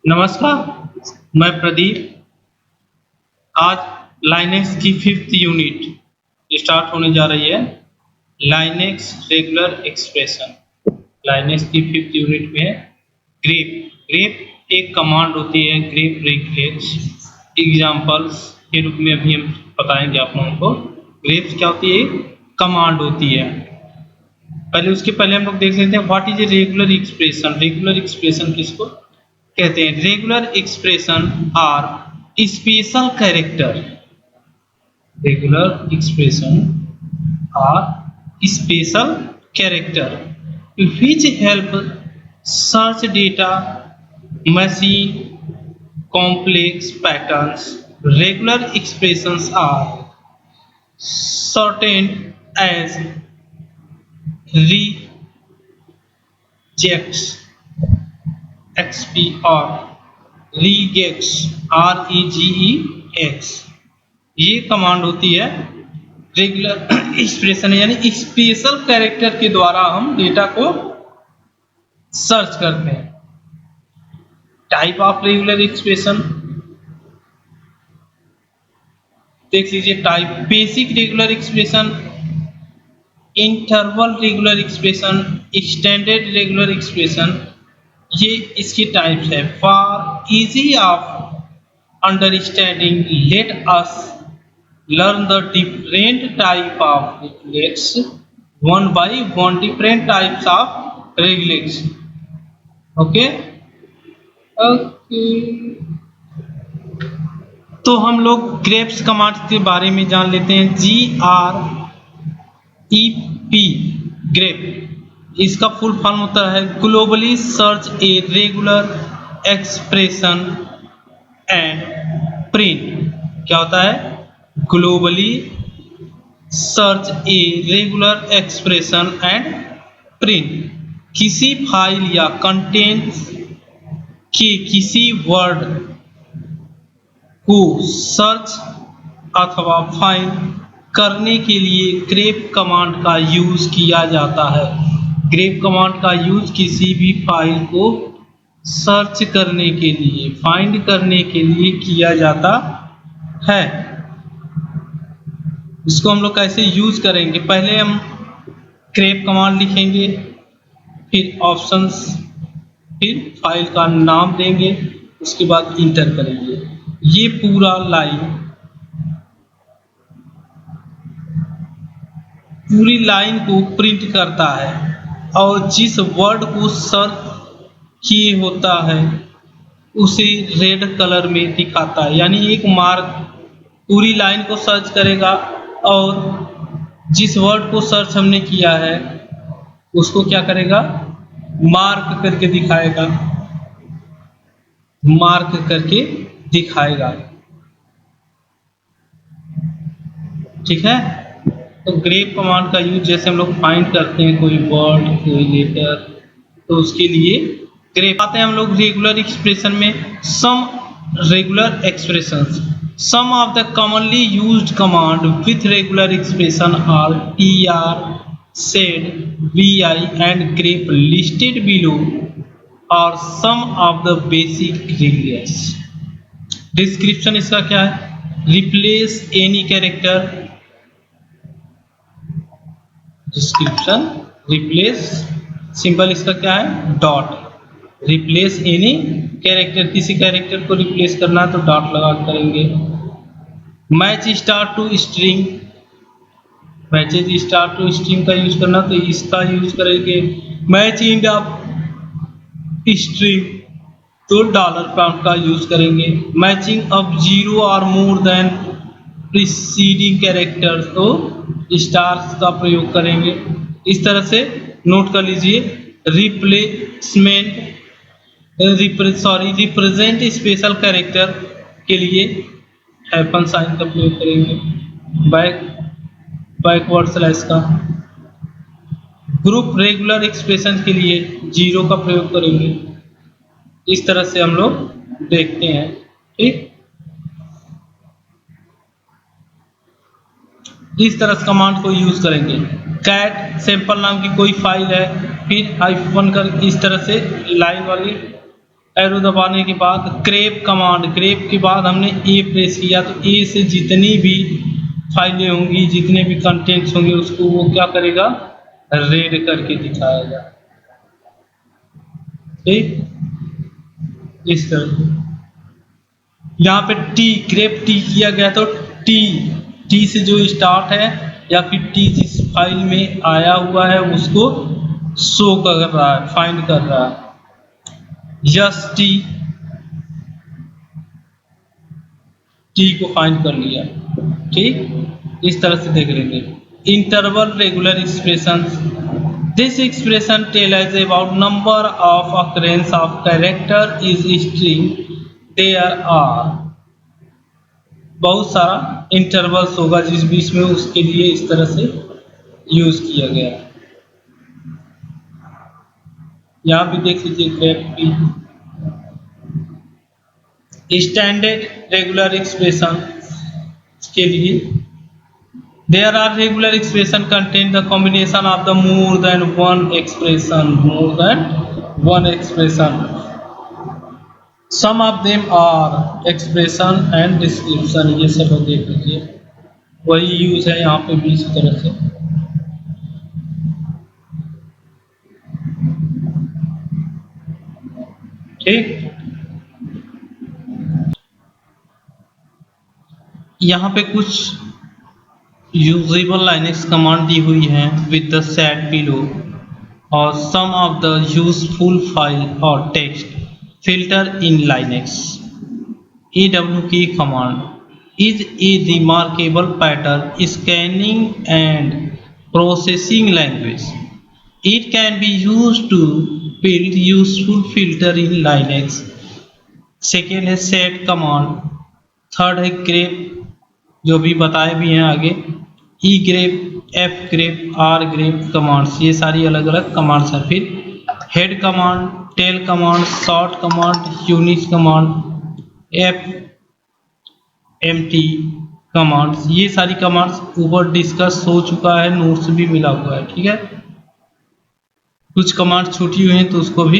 नमस्कार, मैं प्रदीप। आज लाइनेक्स की 5th यूनिट स्टार्ट होने जा रही है। Linux regular expression. लाइनेक्स की 5th यूनिट में है ग्रेप। ग्रेप एक कमांड होती है, ग्रेप रेगुलेट्स। एग्जांपल्स के रूप में अभी हम बताएंगे आप लोगों को। ग्रेप्स क्या होती है? कमांड होती है। उसके पहले हम लोग देख लेते हैं what is a regular expression. Regular expression किसको कहते हैं? Regular expression are special character. Regular expression are special character which help search data, machine complex patterns. Regular expressions are shortened as rejects XP और regex REGEX। ये command होती है regular expression, यानी special character के द्वारा हम data को search करते हैं। टाइप ऑफ रेगुलर एक्सप्रेशन देख लीजिए। Type basic regular expression, interval regular expression, extended regular expression, ये इसकी टाइप्स है। For easy of understanding let us learn the different type of regulates one by one. Different types of regulates. Okay तो हम लोग grapes command के बारे में जान लेते हैं। GREP ग्रेप, इसका फुल फॉर्म होता है globally search A regular expression and print. क्या होता है? Globally search A regular expression and print. किसी फाइल या कंटेंट के किसी वर्ड को सर्च अथवा फाइंड करने के लिए ग्रेप कमांड का यूज किया जाता है। ग्रेप कमांड का यूज किसी भी फाइल को सर्च करने के लिए, फाइंड करने के लिए किया जाता है। इसको हम लोग कैसे यूज करेंगे? पहले हम ग्रेप कमांड लिखेंगे, फिर ऑप्शंस, फिर फाइल का नाम देंगे, उसके बाद इंटर करेंगे। ये पूरा लाइन, पूरी लाइन को प्रिंट करता है और जिस वर्ड को सर्च किए होता है उसे रेड कलर में दिखाता है। यानी एक मार्क पूरी लाइन को सर्च करेगा और जिस वर्ड को सर्च हमने किया है उसको क्या करेगा? मार्क करके दिखाएगा, मार्क करके दिखाएगा। ठीक है। तो ग्रेप कमांड का यूज जैसे हम लोग फाइंड करते हैं कोई वर्ड, कोई लेटर, तो उसके लिए ग्रेप आते हैं हम लोग रेगुलर एक्सप्रेशन में। Some regular expressions, some of the commonly used command with regular expression are TR, SED, VI and grep listed below और some of the basic regulars. Description इसका क्या है? Replace any character. Description replace, symbol इसका क्या है? Dot. Replace any character, किसी character को replace करना है तो डॉट लगा करेंगे। Match star to string, matches star to string का यूज करना तो इसका यूज करेंगे। मैचिंग ऑफ स्ट्रिंग तो $. का यूज करेंगे। मैचिंग ऑफ 0 और मोर देन प्रीसीडिंग कैरेक्टर तो स्टार्स का प्रयोग करेंगे। इस तरह से नोट कर लीजिए। रिप्लेसमेंट रिप्रेजेंट स्पेशल कैरेक्टर के लिए हाइफन साइन का प्रयोग करेंगे, बैकवर्ड स्लैश का। ग्रुप रेगुलर एक्सप्रेशन के लिए 0 का प्रयोग करेंगे। इस तरह से हम लोग देखते हैं। ठीक, इस तरह से कमांड को यूज करेंगे। कैट सैंपल नाम की कोई फाइल है, फिर हाइफन कर इस तरह से लाइन वाली एरो दबाने के बाद ग्रेप कमांड, ग्रेप के बाद हमने ए प्रेस किया तो ए से जितनी भी फाइलें होंगी, जितने भी कंटेंट्स होंगे, उसको वो क्या करेगा, रीड करके दिखाएगा। ठीक, इस तरह से यहाँ पे टी, ग्रेप टी किया गया तो टी, टी से जो स्टार्ट है या फिर टी जिस फाइल में आया हुआ है उसको शो कर रहा है, फाइंड कर रहा है। यस टी, टी को फाइंड कर लिया। ठीक, इस तरह से देख लेंगे। Interval regular expression, this expression tell us about number of occurrence of character is string, there are, बहुत सारा इंटरवल्स होगा जिस बीच में, उसके लिए इस तरह से यूज किया गया है। यहाँ भी देख लीजिए ग्रेप की स्टैंडर्ड रेगुलर एक्सप्रेशन के लिए, there are regular expression contain the combination of the more than one expression, more than one expression, some of them are expression and description, ये सब देख लीजिए, वही यूज है यहाँ पे भी इस तरह से। ठीक, यहाँ पे कुछ यूजेबल लाइनेक्स कमांड दी हुई है विद द सेट बिलो, और some of the useful file और text filter in Linux. AWK command is a remarkable pattern scanning and processing language. It can be used to build useful filter in Linux. Second है set command, third है grep, जो भी बताए भी हैं आगे, E grep, F grep, R grep commands, ये सारी अलग अलग कमांड्स हैं। फिर head command, tail command, sort command, unix command, FMT commands, ये सारी कमांड्स ऊपर डिस्कस हो चुका है, नोट्स भी मिला हुआ है। ठीक है, कुछ कमांड छूटी हुई हैं तो उसको भी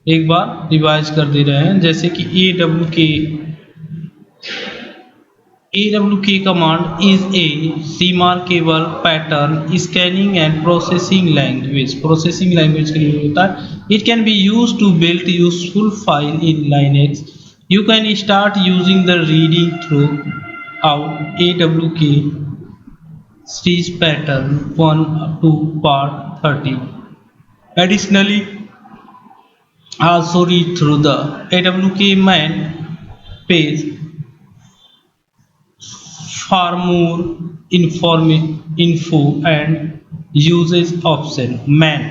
एक बार रिवाइज कर दे रहे हैं, जैसे कि AWK command is a remarkable pattern scanning and processing language, processing language के लिए होता है। It can be used to build useful file in Linux. You can start using the reading through out AWK series pattern 1 to part 30. Additionally, also read through the AWK man page for more info and usage option। man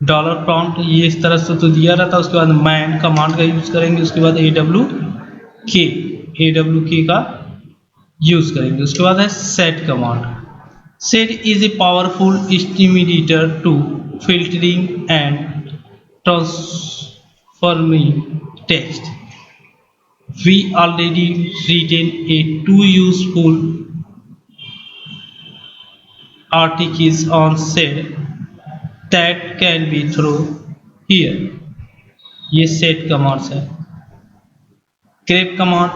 dollar prompt, ये इस तरह से तो दिया रहता है, उसके बाद मैन कमांड का यूज करेंगे, उसके बाद AWK का यूज करेंगे, उसके बाद है set command. Set is a powerful intermediator to filtering and transforming text. We already written a two useful articles on set that can be through here। ये set कमांड्स है। grep कमांड,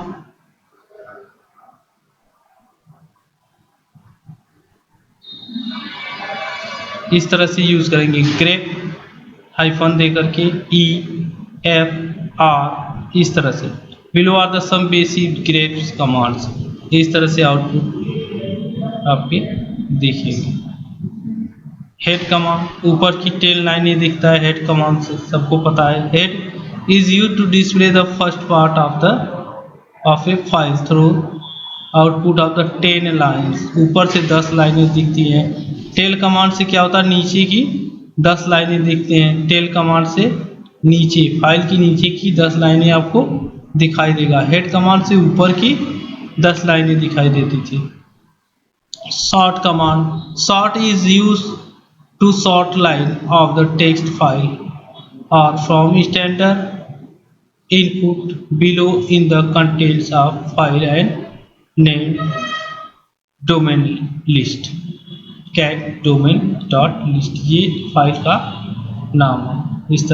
इस तरह से use करेंगे, grep hyphen दे करके EFR, इस तरह से। Below are the some basic grep commands, इस तरह से आउटपुट आपके दिखेंगे। हेड कमांड, ऊपर की 10 लाइनें दिखता है हेड कमांड से, सबको पता है। Head is used to display the first part of a file through output of the 10 lines, ऊपर से 10 लाइनें दिखती हैं। टेल कमांड से क्या होता है, नीचे की 10 लाइनें दिखते हैं। टेल कमांड से नीचे, फाइल की नीचे की 10 लाइनें आपको दिखाई देगा। हेड कमांड से ऊपर की 10 लाइनें दिखाई देती थी। Sort command, sort is used to sort line of the text file और from standard input below in the contents of file and name domain list, cat domain.list, ये फाइल का नाम है। इस तरह